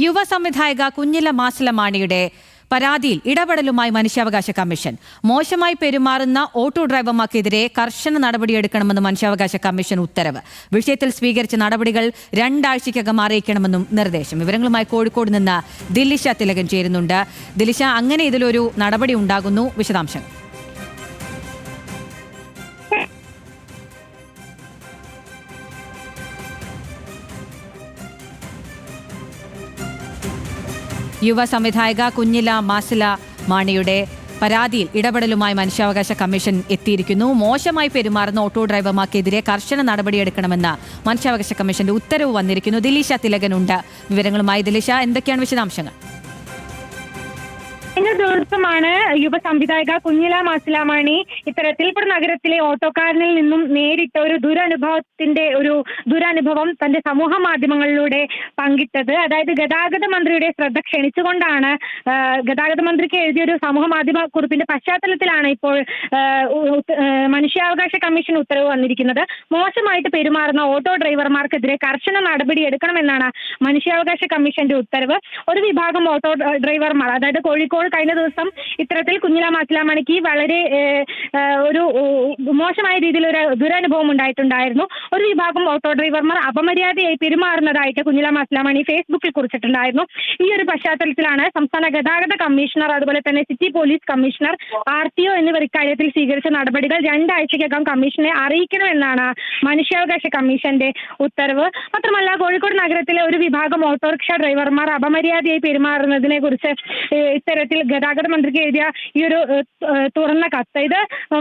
യുവ സംവിധായക കുഞ്ഞില മാസിലമാണിയുടെ പരാതിയിൽ ഇടപെടലുമായി മനുഷ്യാവകാശ കമ്മീഷൻ. മോശമായി പെരുമാറുന്ന ഓട്ടോ ഡ്രൈവർമാർക്കെതിരെ കർശന നടപടിയെടുക്കണമെന്ന് മനുഷ്യാവകാശ കമ്മീഷൻ ഉത്തരവ്. വിഷയത്തിൽ സ്വീകരിച്ച നടപടികൾ 2 ആഴ്ചയ്ക്കകം അറിയിക്കണമെന്നും നിർദ്ദേശം. വിവരങ്ങളുമായി കോഴിക്കോട് നിന്ന് ദിലിഷ തിലകൻ ചേരുന്നുണ്ട്. ദിലിഷ, അങ്ങനെ ഇതിലൊരു നടപടി ഉണ്ടാകുന്നു, വിശദാംശങ്ങൾ. യുവ സംവിധായക കുഞ്ഞില മാസിലമാണിയുടെ പരാതിയിൽ ഇടപെടലുമായി മനുഷ്യാവകാശ കമ്മീഷൻ എത്തിയിരിക്കുന്നു. മോശമായി പെരുമാറുന്ന ഓട്ടോ ഡ്രൈവർമാർക്കെതിരെ കർശന നടപടിയെടുക്കണമെന്ന് മനുഷ്യാവകാശ കമ്മീഷന്റെ ഉത്തരവ് വന്നിരിക്കുന്നു. ദിലിഷ തിലകനുണ്ട് വിവരങ്ങളുമായി. ദിലിഷ, എന്തൊക്കെയാണ് വിശദാംശങ്ങൾ? കഴിഞ്ഞ ദിവസമാണ് യുവ സംവിധായക കുഞ്ഞില മാസിലമാണി ഇത്തരത്തിൽ നഗരത്തിലെ ഓട്ടോക്കാരനിൽ നിന്നും നേരിട്ട ഒരു ദുരനുഭവം തന്റെ സമൂഹ മാധ്യമങ്ങളിലൂടെ പങ്കിട്ടത്. അതായത് ഗതാഗത മന്ത്രിയുടെ ശ്രദ്ധ ക്ഷണിച്ചുകൊണ്ടാണ് ഗതാഗത മന്ത്രിക്ക് എഴുതിയൊരു സമൂഹ മാധ്യമ കുറിപ്പിന്റെ പശ്ചാത്തലത്തിലാണ് ഇപ്പോൾ മനുഷ്യാവകാശ കമ്മീഷൻ ഉത്തരവ് വന്നിരിക്കുന്നത്. മോശമായിട്ട് പെരുമാറുന്ന ഓട്ടോ ഡ്രൈവർമാർക്കെതിരെ കർശന നടപടി എടുക്കണമെന്നാണ് മനുഷ്യാവകാശ കമ്മീഷന്റെ ഉത്തരവ്. ഒരു വിഭാഗം ഓട്ടോ ഡ്രൈവർമാർ, അതായത് കോഴിക്കോട് കഴിഞ്ഞ ദിവസം ഇത്തരത്തിൽ കുഞ്ഞില മാസിലമാണിക്ക് വളരെ ഒരു മോശമായ രീതിയിൽ ഒരു ദുരനുഭവം ഉണ്ടായിട്ടുണ്ടായിരുന്നു. ഒരു വിഭാഗം ഓട്ടോ ഡ്രൈവർമാർ അപമര്യാദയായി പെരുമാറുന്നതായിട്ട് കുഞ്ഞില മാസിലമാണി ഫേസ്ബുക്കിൽ കുറിച്ചിട്ടുണ്ടായിരുന്നു. ഈ ഒരു പശ്ചാത്തലത്തിലാണ് സംസ്ഥാന ഗതാഗത കമ്മീഷണർ, അതുപോലെ തന്നെ സിറ്റി പോലീസ് കമ്മീഷണർ, RTO എന്നിവർ ഇക്കാര്യത്തിൽ സ്വീകരിച്ച നടപടികൾ 2 ആഴ്ചയ്ക്കകം കമ്മീഷനെ അറിയിക്കണമെന്നാണ് മനുഷ്യാവകാശ കമ്മീഷന്റെ ഉത്തരവ്. മാത്രമല്ല, കോഴിക്കോട് നഗരത്തിലെ ഒരു വിഭാഗം ഓട്ടോറിക്ഷ ഡ്രൈവർമാർ അപമര്യാദയായി പെരുമാറുന്നതിനെ കുറിച്ച് ഇത്തരത്തിൽ ഗതാഗത മന്ത്രിക്ക് എഴുതിയ ഈ ഒരു തുറന്ന കത്ത്, ഇത്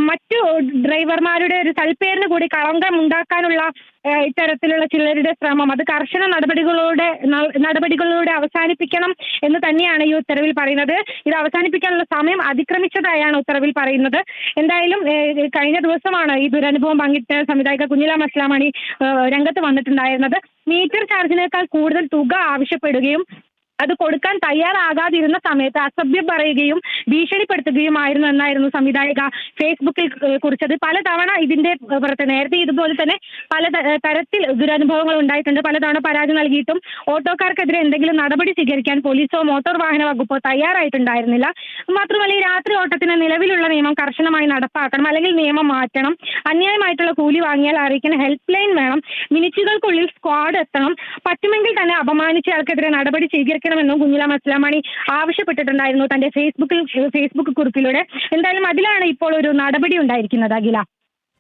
മറ്റു ഡ്രൈവർമാരുടെ ഒരു സൽപ്പേരിന് കൂടി കളങ്കം ഉണ്ടാക്കാനുള്ള ഇത്തരത്തിലുള്ള ചിലരുടെ ശ്രമം, അത് കർശന നടപടികളിലൂടെ അവസാനിപ്പിക്കണം എന്ന് തന്നെയാണ് ഈ ഉത്തരവിൽ പറയുന്നത്. ഇത് അവസാനിപ്പിക്കാനുള്ള സമയം അതിക്രമിച്ചതായാണ് ഉത്തരവിൽ പറയുന്നത്. എന്തായാലും കഴിഞ്ഞ ദിവസമാണ് ഈ ദുരനുഭവം പങ്കിട്ട് സംവിധായക കുഞ്ഞില മാസിലമാണി രംഗത്ത് വന്നിട്ടുണ്ടായിരുന്നത്. മീറ്റർ ചാർജിനേക്കാൾ കൂടുതൽ തുക ആവശ്യപ്പെടുകയും അത് കൊടുക്കാൻ തയ്യാറാകാതിരുന്ന സമയത്ത് അസഭ്യം പറയുകയും ഭീഷണിപ്പെടുത്തുകയുമായിരുന്നു എന്നായിരുന്നു സംവിധായക ഫേസ്ബുക്കിൽ കുറിച്ചത്. പലതവണ ഇതിന്റെ പുറത്ത് നേരത്തെ ഇതുപോലെ തന്നെ പല തരത്തിൽ ദുരനുഭവങ്ങൾ ഉണ്ടായിട്ടുണ്ട്. പലതവണ പരാതി നൽകിയിട്ടും ഓട്ടോക്കാർക്കെതിരെ എന്തെങ്കിലും നടപടി സ്വീകരിക്കാൻ പോലീസോ മോട്ടോർ വാഹന വകുപ്പോ തയ്യാറായിട്ടുണ്ടായിരുന്നില്ല. മാത്രമല്ല, ഈ രാത്രി ഓട്ടത്തിന് നിലവിലുള്ള നിയമം കർശനമായി നടപ്പാക്കണം, അല്ലെങ്കിൽ നിയമം മാറ്റണം. അന്യായമായിട്ടുള്ള കൂലി വാങ്ങിയാൽ അറിയിക്കുന്ന ഹെൽപ്പ് ലൈൻ വേണം. മിനിറ്റുകൾക്കുള്ളിൽ സ്ക്വാഡ് എത്തണം. പറ്റുമെങ്കിൽ തന്നെ അപമാനിച്ചയാൾക്കെതിരെ നടപടി സ്വീകരിക്കണമെന്നും കുഞ്ഞില മാസിലമാണി ആവശ്യപ്പെട്ടിട്ടുണ്ടായിരുന്നു തന്റെ ഫേസ്ബുക്ക് കുറിപ്പിലൂടെ. എന്തായാലും അതിലാണ് ഇപ്പോൾ ഒരു നടപടി ഉണ്ടായിരിക്കുന്നത്. അഖില.